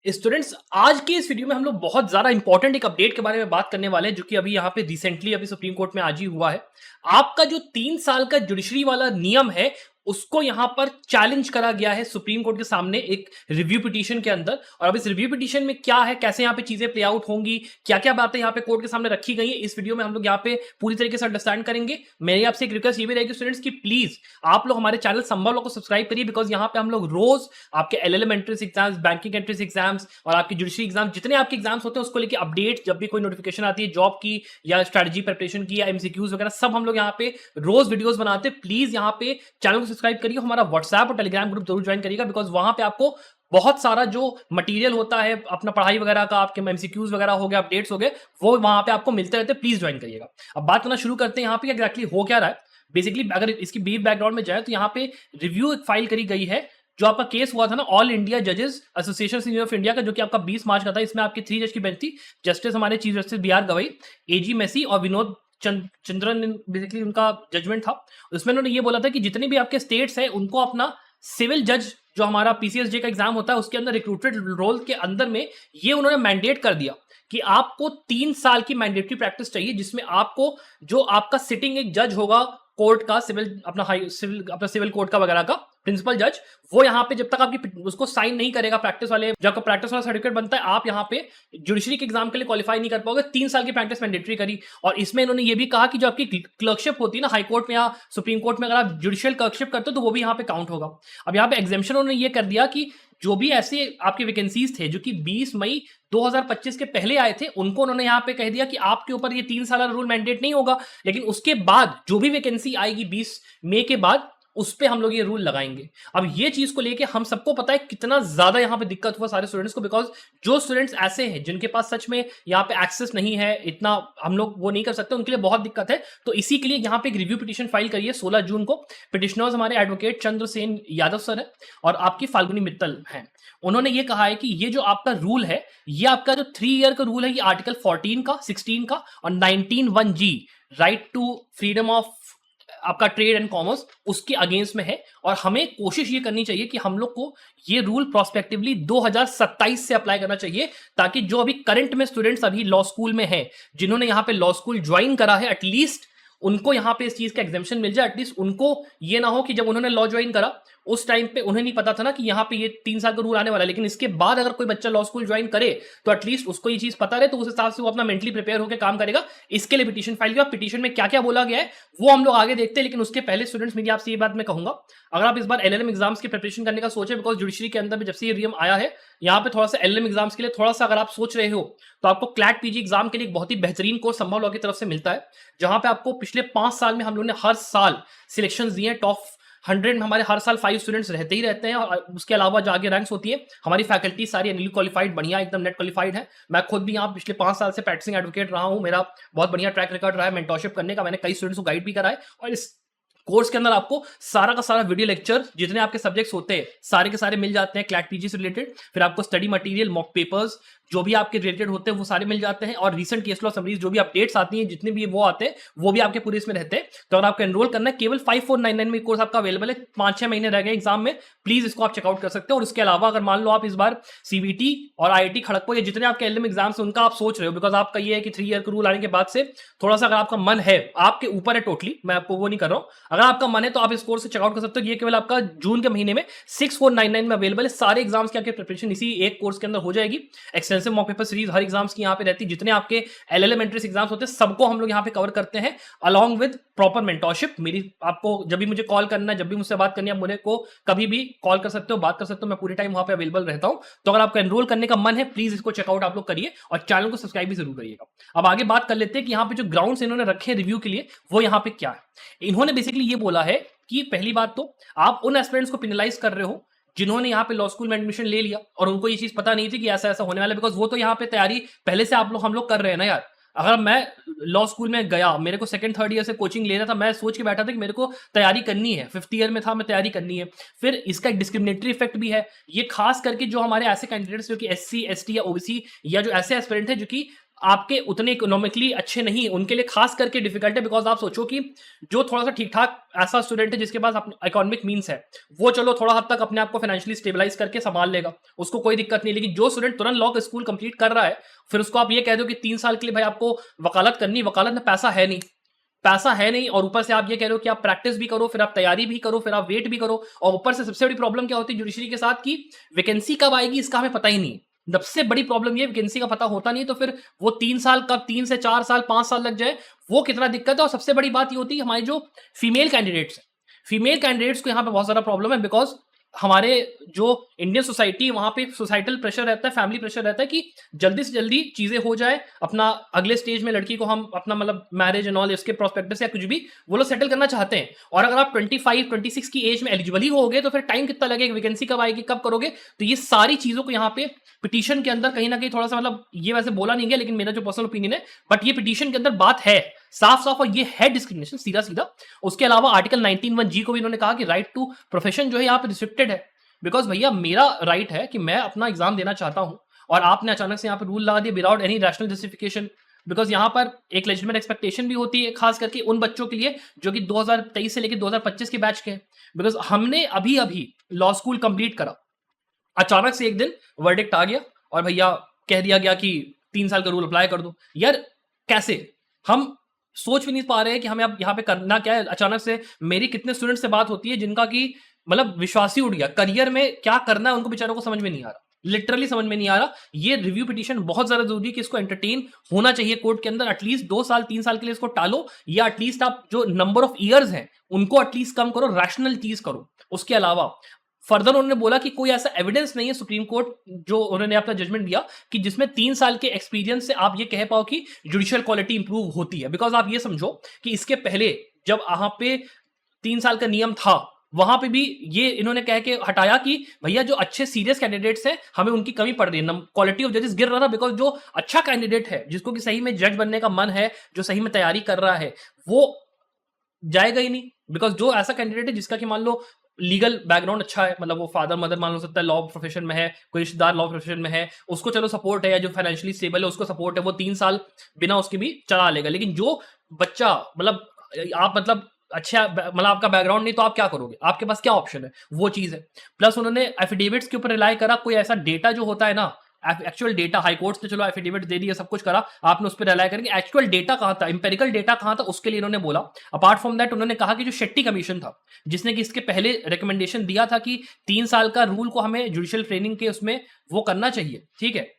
Students, आज के इस वीडियो में हम लोग बहुत ज्यादा इंपॉर्टेंट एक अपडेट के बारे में बात करने वाले हैं जो कि अभी यहाँ पे रिसेंटली अभी सुप्रीम कोर्ट में आज ही हुआ है। आपका जो 3 साल का जुडिशरी वाला नियम है उसको यहाँ पर चैलेंज करा गया है सुप्रीम कोर्ट के सामने एक रिव्यू पिटीशन के अंदर। और अब इस रिव्यू पिटीशन में क्या है, कैसे यहाँ पे चीजें प्ले आउट होंगी, क्या क्या बातें यहाँ पे कोर्ट के सामने रखी गई है, इस वीडियो में हम लोग यहाँ पे पूरी तरीके से अंडरस्टैंड करेंगे। मेरी आपसे एक रिक्वेस्ट ये भी रहेगी स्टूडेंट्स की प्लीज आप लोग हमारे चैनल संभव लोग को सब्सक्राइब करिए, बिकॉज यहाँ पे हम लोग रोज आपके LLM entrance exams, banking entrance exams और आपके जुडिशरी एग्जाम, जितने आपके एग्जाम्स होते हैं उसको लेके अपडेट, जब भी कोई नोटिफिकेशन आती है जॉब की या स्ट्रेटजी प्रिपरेशन की या एमसीक्यूज वगैरह, सब हम लोग यहाँ पे रोज वीडियोस बनाते हैं। प्लीज यहाँ पे चैनल को सब्सक्राइब करिए, हमारा व्हाट्सएप और टेलीग्राम ग्रुप जरूर ज्वाइन करिएगा, बिकॉज वहां पे आपको बहुत सारा जो मटेरियल होता है अपना पढ़ाई वगैरह का, आपके एमसीक्यूज वगैरह हो गए, अपडेट्स हो गए, वो वहां पे आपको मिलते रहते हैं। प्लीज ज्वाइन करिएगा। अब बात करना शुरू करते हैं यहाँ पे एग्जैक्टली हो क्या रहा है। बेसिकली अगर इसकी ब्रीफ बैकग्राउंड में जाए तो यहाँ पे रिव्यू फाइल करी गई है जो आपका केस हुआ था ना ऑल इंडिया जजेस एसोसिएशन ऑफ इंडिया का, जो कि आपका 20 मार्च का था। इसमें आपकी 3 जज की बेंच थी। जस्टिस हमारे चीफ जस्टिस बी.आर. गवई, एजी मेसी और विनोद चंद्रन, बेसिकली उनका जजमेंट था। उसमें उन्होंने ये बोला था कि जितने भी आपके स्टेट्स हैं उनको अपना सिविल जज जो हमारा पीसीएसजे का एग्जाम होता है उसके अंदर रिक्रूटेड रोल के अंदर में ये उन्होंने मैंडेट कर दिया कि आपको 3 साल की मैंडेटरी प्रैक्टिस चाहिए, जिसमें आपको जो आपका सिटिंग एक जज होगा कोर्ट का, सिविल अपना सिविल कोर्ट का वगैरह का प्रिंसिपल जज, वो यहाँ पे जब तक आपकी उसको साइन नहीं करेगा प्रैक्टिस वाले, जब आपका प्रैक्टिस वाला सर्टिफिकेट बनता है आप यहाँ पे जुडिशरी के एग्जाम के लिए क्वालिफाई नहीं कर पाओगे। 3 साल की प्रैक्टिस मैंडेटरी करी। और इसमें इन्होंने ये भी कहा कि जो आपकी क्लर्कशिप होती है ना हाई कोर्ट में या सुप्रीम कोर्ट में, अगर आप जुडिशियल क्लर्कशिप करते हो तो वो भी यहाँ पे काउंट होगा। अब यहाँ पे एग्जेम्पशन उन्होंने ये कर दिया कि जो भी ऐसे आपके वैकेंसीज थे जो कि 20 मई 2025 के पहले आए थे, उनको उन्होंने यहाँ पे कह दिया कि आपके ऊपर ये 3 साल रूल मैंडेट नहीं होगा, लेकिन उसके बाद जो भी वैकेंसी आएगी 20 मई के बाद उस पे हम लोग ये रूल लगाएंगे। अब ये चीज को लेके हम सबको पता है कितना ज्यादा यहाँ पे दिक्कत हुआ सारे स्टूडेंट्स को, बिकॉज जो स्टूडेंट्स ऐसे हैं जिनके पास सच में यहाँ पे एक्सेस नहीं है, इतना हम लोग वो नहीं कर सकते, उनके लिए बहुत दिक्कत है। तो इसी के लिए यहाँ पे एक रिव्यू पिटीशन फाइल करिए 16 जून को। पिटिशनर्स हमारे एडवोकेट चंद्रसेन यादव सर है और आपकी फाल्गुनी मित्तल हैं। उन्होंने ये कहा है कि ये जो आपका रूल है, ये आपका जो 3 ईयर का रूल है, ये आर्टिकल 14 का, 16 का और 19(1)(g right to freedom of आपका ट्रेड एंड कॉमर्स, उसके अगेंस्ट में है। और हमें कोशिश ये करनी चाहिए कि हम लोग को ये रूल प्रोस्पेक्टिवली 2027 से अप्लाई करना चाहिए, ताकि जो अभी करंट में स्टूडेंट्स अभी लॉ स्कूल में है, जिन्होंने यहाँ पे लॉ स्कूल ज्वाइन करा है, एटलीस्ट उनको यहाँ पे इस चीज का एग्जेम्पशन मिल जाए। एटलीस्ट उनको ये ना हो कि जब उन्होंने लॉ ज्वाइन करा उस टाइम पे उन्हें नहीं पता था ना कि यहाँ पे ये 3 साल का रूल आने वाला है, लेकिन इसके बाद अगर कोई बच्चा लॉ स्कूल ज्वाइन करे तो एटलीस्ट उसको ये चीज पता रहे, तो उस हिसाब से वो अपना मेंटली प्रिपेयर होकर काम करेगा। इसके लिए पिटीशन फाइल किया। पिटीशन में क्या क्या बोला गया है वो हम लोग आगे देखते हैं, लेकिन उसके पहले स्टूडेंट्स मेरी आपसे ये बात मैं कहूंगा, अगर आप इस बार एलएलएम एग्जाम्स की प्रिपरेशन करने का सोचे, बिकॉज जुडिशरी के अंदर में जब से ये नियम आया है, यहाँ पे थोड़ा सा एलएलएम एग्जाम्स के लिए थोड़ा सा अगर आप सोच रहे हो तो आपको क्लैट पीजी एग्जाम के लिए एक बहुत ही बेहतरीन कोर्स संभव लॉ की तरफ से मिलता है, जहां पे आपको पिछले 5 साल में हम लोगों ने हर साल सिलेक्शन दिए हैं। टॉप 100 में हमारे हर साल 5 स्टूडेंट्स रहते ही रहते हैं, और उसके अलावा जो आगे रैंक्स होती है, हमारी फैकल्टी सारी एनएलयू क्वालिफाइड, बढ़िया एकदम नेट क्वालिफाइड है। मैं खुद भी यहाँ पिछले 5 साल से प्रैक्टिसिंग एडवोकेट रहा हूँ, मेरा बहुत बढ़िया ट्रैक रिकॉर्ड रहा है मेंटरशिप करने का, मैंने कई स्टूडेंट्स को गाइड भी करा है। और इस कोर्स के अंदर आपको सारा का सारा वीडियो लेक्चर, जितने आपके सब्जेक्ट्स होते हैं सारे के सारे मिल जाते हैं क्लैट पीजी से रिलेटेड। फिर आपको स्टडी मटेरियल, मॉक पेपर्स जो भी आपके रिलेटेड होते हैं वो सारे मिल जाते हैं, और रीसेंट केस लॉ समरीज जो भी अपडेट्स आती हैं, जितने भी वो आते हैं वो भी आपके पूरे इसमें रहते हैं। तो अगर आपको एनरोल करना है, केवल 5499 में कोर्स आपका अवेलेबल है। 5-6 महीने रह गए एग्जाम में, प्लीज इसको आप चेकआउट कर सकते हो। और उसके अलावा अगर मान लो आप इस बार सीबीटी और आईआईटी खड़गपुर या जितने आपके एलएम एग्जाम्स उनका आप सोच रहे हो, बिकॉज आपका ये है कि 3 ईयर का रूल आने के बाद से थोड़ा सा अगर आपका मन है, आपके ऊपर है टोटली, मैं आपको वो नहीं कर रहा हूं, अगर आपका मन है तो आप इस कोर्स से चेकआउट कर सकते हो। ये केवल आपका जून के महीने में 6499 में अवेलेबल है। सारे एग्जाम्स की आपकी प्रिपरेशन इसी एक कोर्स के अंदर हो जाएगी। Extensive mock paper series exams की यहाँ पे रहती है, जितने आपके एलएलएम एंट्रेंस एग्जाम्स होते हैं सबको हम लोग यहाँ पे कवर करते हैं, अलॉन्ग विद प्रॉपर मेंटरशिप। मेरी आपको जब भी मुझे कॉल करना है, जब भी मुझसे बात करनी है, आप मुझे को कभी भी कॉल कर सकते हो, बात कर सकते हो, मैं पूरी टाइम वहां पे अवेलेबल रहता हूं। तो अगर आपको एनरोल करने का मन है, प्लीज इसको चेकआउट आप लोग करिए और चैनल को सब्सक्राइब भी जरूर करिएगा। अब आगे बात कर लेते हैं कि यहाँ पे जो ग्राउंड्स इन्होंने रखे रिव्यू के लिए वो यहाँ पे क्या है। इन्होंने बेसिकली ये बोला है कि पहली बात तो आप उन एस्पिरेंट्स को पेनलाइज कर रहे हो जिन्होंने यहाँ पे लॉ स्कूल में एडमिशन ले लिया और उनको ये चीज पता नहीं थी कि ऐसा ऐसा होने वाला है, बिकॉज वो तो यहाँ पे तैयारी पहले से आप लोग हम लोग कर रहे हैं ना यार। अगर मैं लॉ स्कूल में गया, मेरे को 2nd-3rd ईयर से कोचिंग लेना था, मैं सोच के बैठा था कि मेरे को तैयारी करनी है, 5th ईयर में था मैं तैयारी करनी है। फिर इसका एक डिस्क्रिमिनेटरी इफेक्ट भी है, ये खास करके जो हमारे ऐसे कैंडिडेट्स जो कि SC ST या OBC या जो ऐसे एस्पिरेंट है जो कि आपके उतने इकोनॉमिकली अच्छे नहीं, उनके लिए खास करके डिफिकल्ट है। बिकॉज आप सोचो कि जो थोड़ा सा ठीक ठाक ऐसा स्टूडेंट है जिसके पास इकोनॉमिक मीन्स है, वो चलो थोड़ा हद तक अपने आप को फाइनेंशियली स्टेबलाइज करके संभाल लेगा, उसको कोई दिक्कत नहीं। लेकिन जो स्टूडेंट तुरंत लॉ स्कूल कंप्लीट कर रहा है, फिर उसको आप ये कह दो कि 3 साल के लिए भाई आपको वकालत करनी, वकालत में पैसा है नहीं, पैसा है नहीं, और ऊपर से आप ये कह रहे हो कि आप प्रैक्टिस भी करो, फिर आप तैयारी भी करो, फिर आप वेट भी करो, और ऊपर से सबसे बड़ी प्रॉब्लम क्या होती है जुडिशरी के साथ कि वैकेंसी कब आएगी इसका हमें पता ही नहीं। सबसे बड़ी प्रॉब्लम ये वैकेंसी का पता होता नहीं, तो फिर वो 3 साल कब 3 से 4 साल 5 साल लग जाए, वो कितना दिक्कत है। और सबसे बड़ी बात ये होती है हमारी जो फीमेल कैंडिडेट्स है, फीमेल कैंडिडेट्स को यहाँ पे बहुत सारा प्रॉब्लम है। बिकॉज हमारे जो इंडियन सोसाइटी वहां पे सोसाइटल प्रेशर रहता है, फैमिली प्रेशर रहता है कि जल्दी से जल्दी चीजें हो जाए, अपना अगले स्टेज में लड़की को हम अपना मतलब मैरिज एंड ऑल इसके प्रोस्पेक्टिव या कुछ भी वो लोग सेटल करना चाहते हैं। और अगर आप 25-26 की एज में एलिजिबल ही होगे तो फिर टाइम कितना लगेगा, वैकेंसी कब आएगी, कब करोगे। तो ये सारी चीजों को यहाँ पे पिटीशन के अंदर कहीं ना कहीं थोड़ा सा मतलब ये वैसे बोला नहीं गया, लेकिन मेरा जो पर्सनल ओपिनियन है, बट ये पिटीशन के अंदर बात है साफ साफ, और ये है डिस्क्रिमिनेशन सीधा सीधा। उसके अलावा आर्टिकल 19(1) को भी इन्होंने कहा कि राइट टू प्रोफेशन जो है यहाँ पे रिस्ट्रिक्टेड है। बिकॉज भैया मेरा राइट है कि मैं अपना एग्जाम देना चाहता हूं, और आपने अचानक से यहाँ पे रूल लगा दिया without any rational justification. Because यहाँ पर एक लेजिटिमेट एक्सपेक्टेशन भी होती है, खास करके उन बच्चों के लिए जो कि 2023 से लेकर 2025 के बैच के हैं। बिकॉज हमने अभी अभी लॉ स्कूल कंप्लीट करा, अचानक से एक दिन वर्डिक्ट आ गया और भैया कह दिया गया कि 3 साल का रूल अप्लाई कर दो। यार कैसे, हम सोच भी नहीं पा रहे हैं कि हमें अब यहाँ पे करना क्या है। अचानक से मेरी कितने स्टूडेंट से बात होती है जिनका कि मतलब विश्वास ही उठ गया, करियर में क्या करना है उनको बेचारों को समझ में नहीं आ रहा, लिटरली समझ में नहीं आ रहा। ये रिव्यू पिटीशन बहुत ज्यादा जरूरी है कि इसको एंटरटेन होना चाहिए कोर्ट के अंदर। एटलीस्ट 2 साल 3 साल के लिए इसको टालो, या एटलीस्ट आप जो नंबर ऑफ ईयर्स हैं उनको एटलीस्ट कम करो, रैशनल चीज करो। उसके अलावा फर्दर उन्होंने बोला कि कोई ऐसा एविडेंस नहीं है सुप्रीम कोर्ट जो उन्होंने अपना जजमेंट दिया कि जिसमें 3 साल के एक्सपीरियंस से आप ये कह पाओ कि जुडिशियल क्वालिटी इंप्रूव होती है। बिकॉज आप ये समझो कि इसके पहले जब वहां पे 3 साल का नियम था, वहां पे भी ये इन्होंने कह के हटाया कि भैया जो अच्छे सीरियस कैंडिडेट्स हैं हमें उनकी कमी पड़ रही है, क्वालिटी ऑफ जजेस गिर रहा था। बिकॉज जो अच्छा कैंडिडेट है जिसको कि सही में जज बनने का मन है, जो सही में तैयारी कर रहा है, वो जाएगा ही नहीं। बिकॉज जो ऐसा कैंडिडेट है जिसका कि मान लो लीगल बैकग्राउंड अच्छा है, मतलब वो फादर मदर मान लो सकता है लॉ प्रोफेशन में है, कोई रिश्तेदार लॉ प्रोफेशन में है, उसको चलो सपोर्ट है, या जो फाइनेंशियली स्टेबल है उसको सपोर्ट है, वो 3 साल बिना उसके भी चला लेगा। लेकिन जो बच्चा मतलब आप मतलब अच्छा मतलब आपका बैकग्राउंड नहीं, तो आप क्या करोगे, आपके पास क्या ऑप्शन है, वो चीज है। प्लस उन्होंने एफिडेविट्स के ऊपर रिलाई करा, कोई ऐसा डेटा जो होता है ना, एक्चुअल डेटा, हाई कोर्ट ने चलो एफिडेविट दे दिया, सब कुछ करा, आपने उस पर रिलाई करेंगे, एक्चुअल डेटा कहां था, इंपेरिकल डेटा कहां था, उसके लिए इन्होंने बोला। अपार्ट फ्रॉम दैट उन्होंने कहा कि जो शेट्टी कमीशन था जिसने कि इसके पहले रिकमेंडेशन दिया था कि 3 साल का रूल को हमें जुडिशियल ट्रेनिंग के उसमें वो करना चाहिए, ठीक है,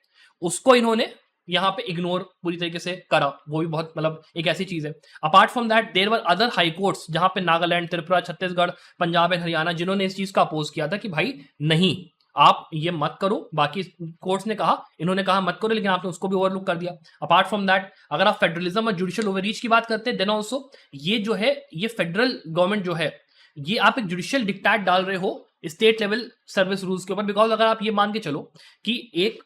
उसको इन्होंने यहाँ पे इग्नोर पूरी तरीके से करा। वो भी बहुत मतलब एक ऐसी चीज है। Apart from that there were other high courts जहां पे नागालैंड, त्रिपुरा, छत्तीसगढ़, पंजाब एंड हरियाणा, जिन्होंने इस चीज का अपोज किया था कि भाई नहीं आप ये मत करो। बाकी कोर्ट्स ने कहा, इन्होंने कहा मत करो, लेकिन आपने उसको भी ओवरलुक कर दिया। अपार्ट फ्रॉम दैट अगर आप फेडरलिज्म और जुडिशियल ओवररीच की बात करते हैं, देन ऑल्सो ये जो है ये फेडरल गवर्नमेंट जो है ये आप एक जुडिशियल डिक्टेट डाल रहे हो स्टेट लेवल सर्विस रूल्स के ऊपर। बिकॉज अगर आप ये मान के चलो कि एक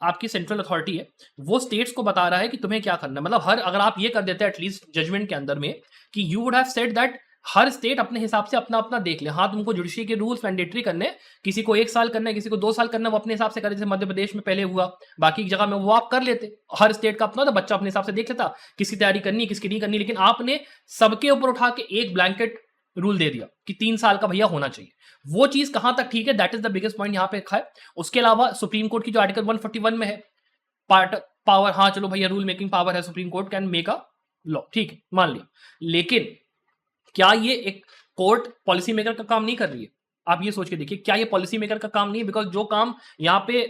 आपकी सेंट्रल अथॉरिटी है, वो स्टेट्स को बता रहा है कि तुम्हें क्या करना है, मतलब हर अगर आप ये कर देते हैं एटलीस्ट जजमेंट के अंदर में कि you would have said that her state अपने हिसाब से अपना अपना देख ले। हाँ तुमको जुडिशरी के रूल्स मैंडेटरी करने, किसी को 1 साल करना है, किसी को 2 साल करना है, वो अपने हिसाब से करे, जैसे मध्य प्रदेश में पहले हुआ, बाकी जगह में वो आप कर लेते, हर स्टेट का अपना, तो बच्चा अपने हिसाब से देख लेता किसकी तैयारी करनी किसकी नहीं करनी। लेकिन आपने सबके ऊपर उठा के एक ब्लैंकेट रूल दे दिया कि 3 साल का भैया होना चाहिए। वो चीज कहां तक ठीक है, that is the biggest point यहाँ पे रखा है। उसके अलावा सुप्रीम कोर्ट की जो आर्टिकल 141 में है पार्ट पावर, हाँ चलो भैया रूल मेकिंग पावर है, supreme court can make a law, ठीक है मान लिया, लेकिन क्या ये एक कोर्ट पॉलिसी मेकर का काम नहीं कर रही है? आप ये सोच के देखिए, क्या ये पॉलिसी मेकर का काम नहीं है? बिकॉज जो काम यहाँ पे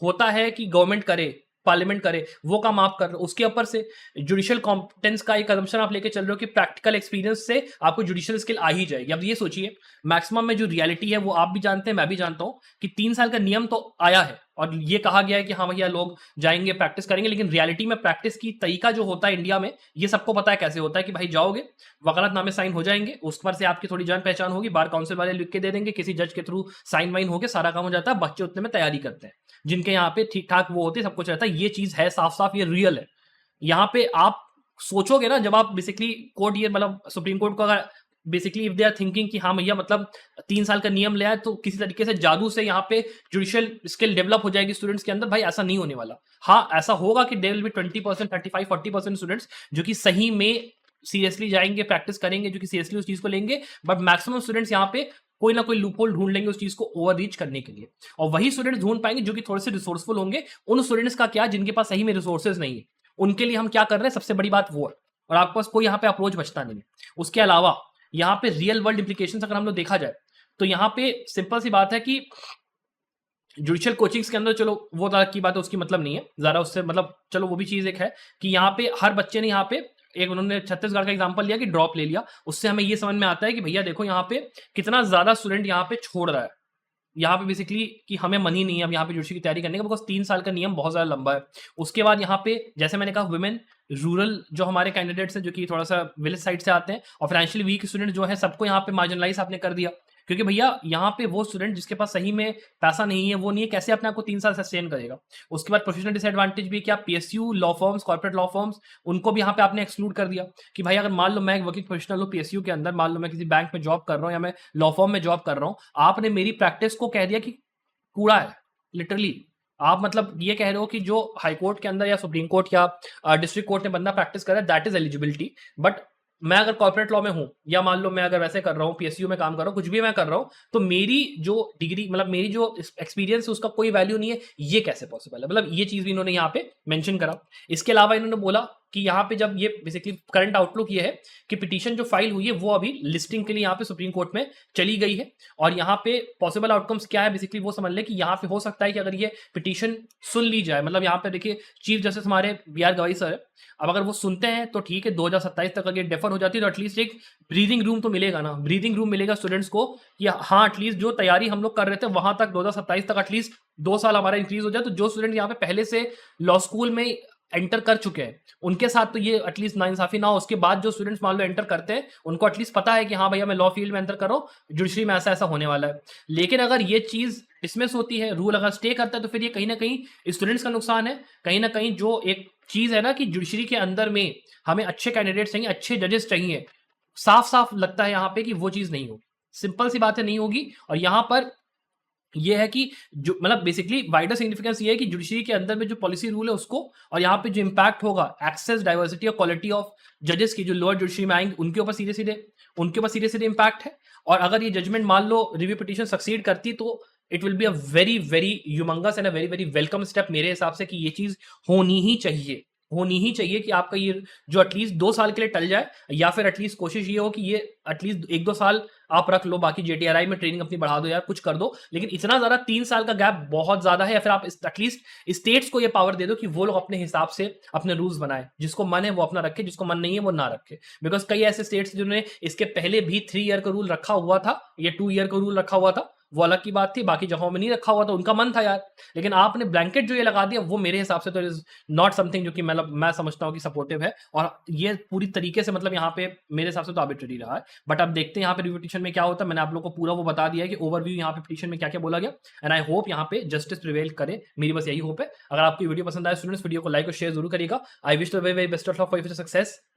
होता है कि गवर्नमेंट करे, पार्लियामेंट करे, वो काम आप कर रहे हो। उसके ऊपर से जुडिशियल कॉम्पिटेंस का एक असम्पशन आप लेके चल रहे हो कि प्रैक्टिकल एक्सपीरियंस से आपको जुडिशियल स्किल आ ही जाएगी। अब ये सोचिए मैक्सिमम में जो रियलिटी है वो आप भी जानते हैं, मैं भी जानता हूं कि 3 साल का नियम तो आया है और ये कहा गया है कि हाँ भैया लोग जाएंगे प्रैक्टिस करेंगे, लेकिन रियलिटी में प्रैक्टिस की तरीका जो होता है इंडिया में, ये सबको पता है कैसे होता है कि भाई जाओगे, वकालतनामे साइन हो जाएंगे, उस पर से आपकी थोड़ी जान पहचान होगी, बार काउंसिल वाले लिख के दे देंगे, किसी जज के थ्रू साइन वाइन होके सारा काम हो जाता है, बच्चे उतने में तैयारी करते हैं, जिनके यहाँ पे ठीक ठाक वो होते, सब कुछ रहता है। ये चीज है साफ साफ, ये रियल है। यहाँ पे आप सोचोगे ना, जब आप बेसिकली कोर्ट ये मतलब सुप्रीम कोर्ट को अगर basically if they are thinking कि हाँ भैया मतलब 3 साल का नियम ले आए तो किसी तरीके से जादू से यहाँ पे जुडिशियल स्किल डेवलप हो जाएगी स्टूडेंट्स के अंदर, भाई ऐसा नहीं होने वाला। हाँ, ऐसा होगा कि देयर विल बी 20%, 35, 40% स्टूडेंट्स जो कि सही में सीरियसली जाएंगे, प्रैक्टिस करेंगे, जो कि सीरियसली उस चीज को लेंगे, बट मैक्सिमम स्टूडेंट्स यहाँ पे कोई ना कोई लूपहोल ढूंढ लेंगे उस चीज को ओवर रीच करने के लिए। और वही स्टूडेंट्स ढूंढ पाएंगे जो कि थोड़े से रिसोर्सफुल होंगे। उन स्टूडेंट्स का क्या, जिनके पास सही में रिसोर्सेज नहीं है, उनके लिए हम क्या कर रहे हैं, सबसे बड़ी बात वो है। और आपके पास कोई यहाँ पे अप्रोच बचता नहीं है। उसके अलावा यहाँ पे रियल वर्ल्ड इंप्लीकेशन अगर हम लोग देखा जाए तो यहाँ पे सिंपल सी बात है कि जुडिशियल कोचिंग्स के अंदर, चलो वो तरह की बात है, उसकी मतलब नहीं है ज़्यादा उससे, मतलब चलो वो भी चीज़ एक है कि यहाँ पे हर बच्चे ने यहाँ पे एक, उन्होंने छत्तीसगढ़ का एग्जांपल लिया कि ड्रॉप ले लिया, उससे हमें ये समझ में आता है कि भैया देखो यहाँ पे कितना ज़्यादा स्टूडेंट यहाँ पे छोड़ रहा है। यहाँ पे बेसिकली कि हमें मन ही नहीं है अब यहाँ पे जुडिशरी की तैयारी करने का, बिकॉज 3 साल का नियम बहुत ज़्यादा लंबा है। उसके बाद यहाँ पे जैसे मैंने कहा वुमेन, रूरल जो हमारे कैंडिडेट्स हैं जो कि थोड़ा सा विलेज साइड से आते हैं, और फाइनेंशियली वीक स्टूडेंट जो है, सबको यहाँ पे मार्जिनलाइज आपने कर दिया। क्योंकि भैया यहाँ पे वो स्टूडेंट जिसके पास सही में पैसा नहीं है, वो नहीं है, कैसे अपने आपको 3 साल सस्टेन करेगा। उसके बाद प्रोफेशनल डिसएडवांटेज भी क्या, PSU, law forms, corporate law forms, उनको भी यहाँ पे आपने एक्सक्लूड कर दिया कि भाई अगर मान लो मैं एक वर्किंग प्रोफेशनल हूँ पीएसयू के अंदर, मान लो मैं किसी बैंक में जॉब कर रहा हूँ या मैं लॉ फॉर्म में जॉब कर रहा हूँ, आपने मेरी प्रैक्टिस को कह दिया कि कूड़ा है। लिटरली आप मतलब ये कह रहे हो कि जो हाई कोर्ट के अंदर या सुप्रीम कोर्ट या डिस्ट्रिक्ट कोर्ट में बंदा प्रैक्टिस कर रहा है, दैट इज एलिजिबिलिटी। बट मैं अगर कॉर्पोरेट लॉ में हूं, या मान लो मैं अगर वैसे कर रहा हूँ, पीएसयू में काम कर रहा हूँ, कुछ भी मैं कर रहा हूँ, तो मेरी जो डिग्री, मतलब मेरी जो एक्सपीरियंस है उसका कोई वैल्यू नहीं है, ये कैसे पॉसिबल है। मतलब ये चीज भी इन्होंने यहाँ पे मेंशन करा। इसके अलावा इन्होंने बोला कि यहाँ पे जब ये बेसिकली करंट आउटलुक ये है कि पिटीशन जो फाइल हुई है वो अभी लिस्टिंग के लिए यहाँ पे सुप्रीम कोर्ट में चली गई है। और यहाँ पे पॉसिबल आउटकम्स क्या है, बेसिकली वो समझ ले कि यहाँ पे हो सकता है कि अगर ये पिटीशन सुन ली जाए, मतलब यहाँ पे देखिए चीफ जस्टिस हमारे BR गवाई सर है, अब अगर वो सुनते हैं तो ठीक है, 2027 तक अगर डेफर हो जाती है तो एटलीस्ट एक ब्रीदिंग रूम तो मिलेगा ना, ब्रीदिंग रूम मिलेगा स्टूडेंट्स को कि हाँ एटलीस्ट जो तैयारी हम लोग कर रहे थे वहां तक 2027 तक एटलीस्ट 2 साल हमारा इंक्रीज हो जाए। तो जो स्टूडेंट यहाँ पे पहले से लॉ स्कूल में एंटर कर चुके हैं उनके साथ तो ये एटलीस्ट नाइंसाफी ना हो। उसके बाद जो स्टूडेंट्स मान लो एंटर करते हैं उनको एटलीस्ट पता है कि हाँ भैया मैं लॉ फील्ड में एंटर कर रहा हूँ, जुडिशरी में ऐसा ऐसा होने वाला है। लेकिन अगर ये चीज डिसमिस होती है, रूल अगर स्टे करता है, तो फिर ये कहीं ना कहीं स्टूडेंट्स का नुकसान है। कहीं ना कहीं जो एक चीज है ना कि जुडिशरी के अंदर में हमें अच्छे कैंडिडेट्स चाहिए, अच्छे जजेस चाहिए, साफ साफ लगता है यहाँ पे कि वो चीज नहीं होगी। सिंपल सी बात है, नहीं होगी। और यहाँ पर ये है कि जो मतलब बेसिकली वाइडर सिग्निफिकेंस ये है कि जुडिशरी के अंदर में जो पॉलिसी रूल है उसको, और यहाँ पे जो इम्पैक्ट होगा एक्सेस, डाइवर्सिटी और क्वालिटी ऑफ जजेस की जो लोअर जुडिशरी में आएंगे उनके ऊपर सीधे सीधे इम्पैक्ट है। और अगर ये जजमेंट मान लो रिव्यू पिटीशन सक्सीड करती तो it will be a very very humongous and a very very welcome step मेरे हिसाब से, कि ये चीज होनी ही चाहिए कि आपका ये जो एटलीस्ट 2 साल के लिए टल जाए, या फिर एटलीस्ट कोशिश ये हो कि ये एटलीस्ट 1-2 साल आप रख लो, बाकी JTRI में ट्रेनिंग अपनी बढ़ा दो यार, कुछ कर दो। लेकिन इतना ज्यादा 3 साल का गैप बहुत ज्यादा है। या फिर आप एटलीस्ट स्टेट्स को ये पावर दे दो कि वो लोग अपने हिसाब से अपने रूल्स बनाए, जिसको मन है वो अपना रखे, जिसको मन नहीं है वो ना रखे। बिकॉज कई ऐसे स्टेट्स जिन्होंने इसके पहले भी 3 ईयर का रूल रखा हुआ था, ये 2 ईयर का रूल रखा हुआ था, वो अलग की बात थी, बाकी जगहों में नहीं रखा हुआ था, उनका मन था यार। लेकिन आपने ब्लैंकेट जो ये लगा दिया, वो मेरे हिसाब से तो इज नॉट समथिंग जो कि मतलब मैं समझता हूँ कि सपोर्टिव है। और ये पूरी तरीके से मतलब यहाँ पे मेरे हिसाब से तो आर्बिट्रेरी रहा है। बट अब देखते हैं यहाँ पे रिव्यू पिटीशन में क्या होता है। मैंने आप लोगों को पूरा वो बता दिया है कि ओवरव्यू यहाँ पे पिटीशन में क्या क्या बोला गया, एंड आई होप यहाँ पे जस्टिस प्रिवेल करे, मेरी बस यही होप है। अगर आपको वीडियो पसंद आए स्टूडेंट्स, वीडियो को लाइक और शेयर जरूर करिएगा। I wish the very very best of luck for your success.